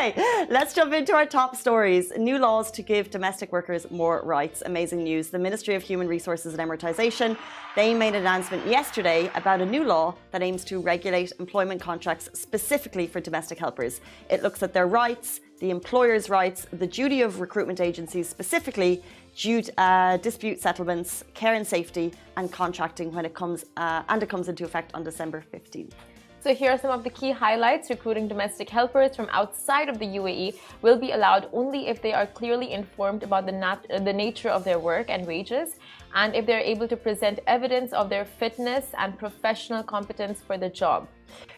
Okay, let's jump into our top stories. New laws to give domestic workers more rights. Amazing news. The Ministry of Human Resources and Amortisation, they made an announcement yesterday about a new law that aims to regulate employment contracts specifically for domestic helpers. It looks at their rights, the employer's rights, the duty of recruitment agencies specifically, dispute settlements, care and safety, and contracting when it comes into effect on December 15th. So here are some of the key highlights. Recruiting domestic helpers from outside of the UAE will be allowed only if they are clearly informed about the nature of their work and wages, and if they're able to present evidence of their fitness and professional competence for the job.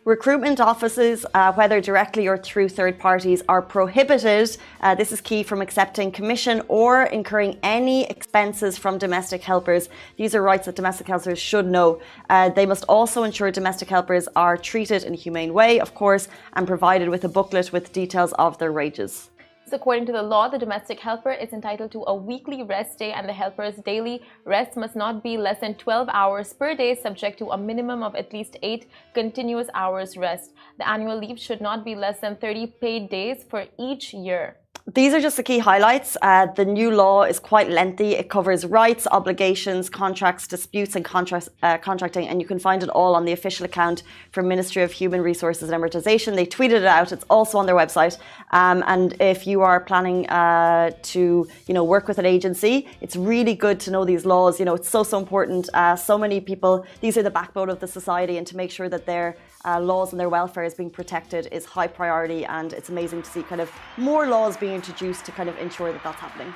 Recruitment offices, whether directly or through third parties, are prohibited. This is key from accepting commission or incurring any expenses from domestic helpers. These are rights that domestic helpers should know. They must also ensure domestic helpers are treated in a humane way, of course, and provided with a booklet with details of their wages. So according to the law, the domestic helper is entitled to a weekly rest day, and the helper's daily rest must not be less than 12 hours per day, subject to a minimum of at least 8 continuous hours rest. The annual leave should not be less than 30 paid days for each year. These are just the key highlights. The new law is quite lengthy. It covers rights, obligations, contracts, disputes and contracting, and you can find it all on the official account from Ministry of Human Resources and Amortisation. They tweeted it out. It's also on their website. And if you are planning to work with an agency, it's really good to know these laws. It's so important. So many people, these are the backbone of the society, and to make sure that their laws and their welfare is being protected is high priority, and it's amazing to see kind of more laws being introduced to kind of ensure that that's happening.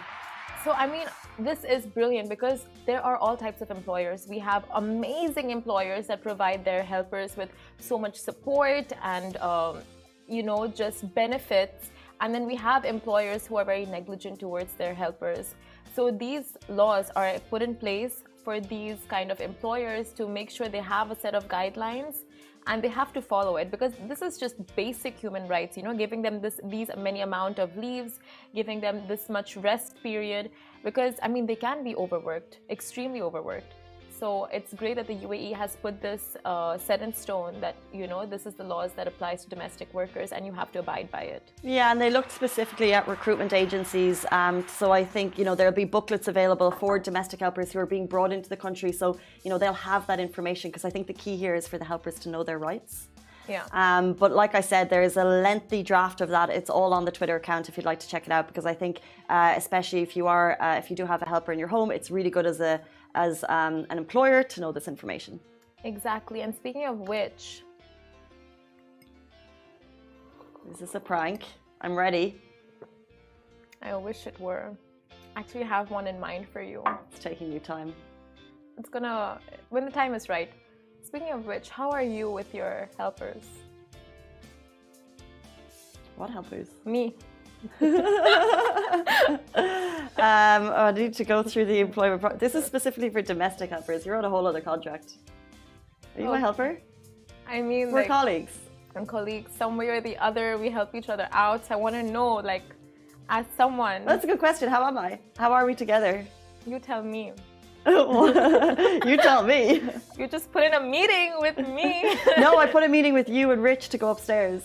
So I mean, this is brilliant because there are all types of employers. We have amazing employers that provide their helpers with so much support and just benefits, and then we have employers who are very negligent towards their helpers. So these laws are put in place for these kind of employers to make sure they have a set of guidelines, and they have to follow it, because this is just basic human rights, giving them these many amount of leaves, giving them this much rest period, because I mean they can be overworked, extremely overworked. So it's great that the UAE has put this set in stone that this is the laws that applies to domestic workers, and you have to abide by it. Yeah, and they looked specifically at recruitment agencies. So I think there'll be booklets available for domestic helpers who are being brought into the country. So they'll have that information, because I think the key here is for the helpers to know their rights. Yeah. But like I said, there is a lengthy draft of that. It's all on the Twitter account if you'd like to check it out, because I think especially if you do have a helper in your home, it's really good as an employer to know this information. Exactly. And speaking of which, is this a prank? I'm ready. I wish it were. Actually, I have one in mind for you. It's taking you time. It's gonna, when the time is right. Speaking of which, how are you with your helpers? What helpers? Me. I need to go through the employment. This is specifically for domestic helpers. You're on a whole other contract. Are you my helper? I mean, we're colleagues. I'm colleagues. Some way or the other, we help each other out. So I want to know, as someone. That's a good question. How am I? How are we together? You tell me. You tell me. You just put in a meeting with me. No, I put a meeting with you and Rich to go upstairs.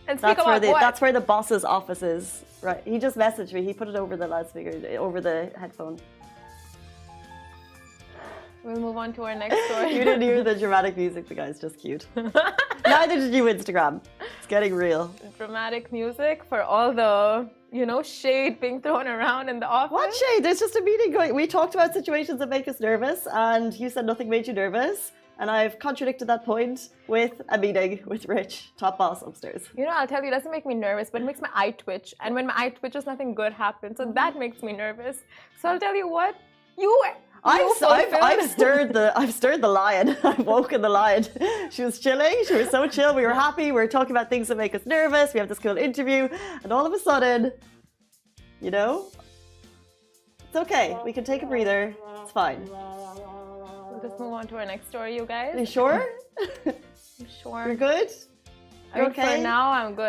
And speak about what? That's where the boss's office is. Right. He just messaged me. He put it over the loudspeaker, over the headphone. We'll move on to our next story. You didn't hear the dramatic music. The guy's just cute. Neither did you, Instagram. It's getting real. Dramatic music for all the, shade being thrown around in the office. What shade? There's just a meeting going. We talked about situations that make us nervous, and you said nothing made you nervous. And I've contradicted that point with a meeting with Rich, top boss upstairs. I'll tell you, it doesn't make me nervous, but it makes my eye twitch. And when my eye twitches, nothing good happens. So that makes me nervous. So I'll tell you what, I've stirred the lion. I've woken the lion. She was chilling. She was so chill. We were happy. We were talking about things that make us nervous. We have this cool interview, and all of a sudden, it's okay. We can take a breather. It's fine. We'll just move on to our next story, you guys. Are you sure? I'm sure. You're good? You're okay? For now, I'm good.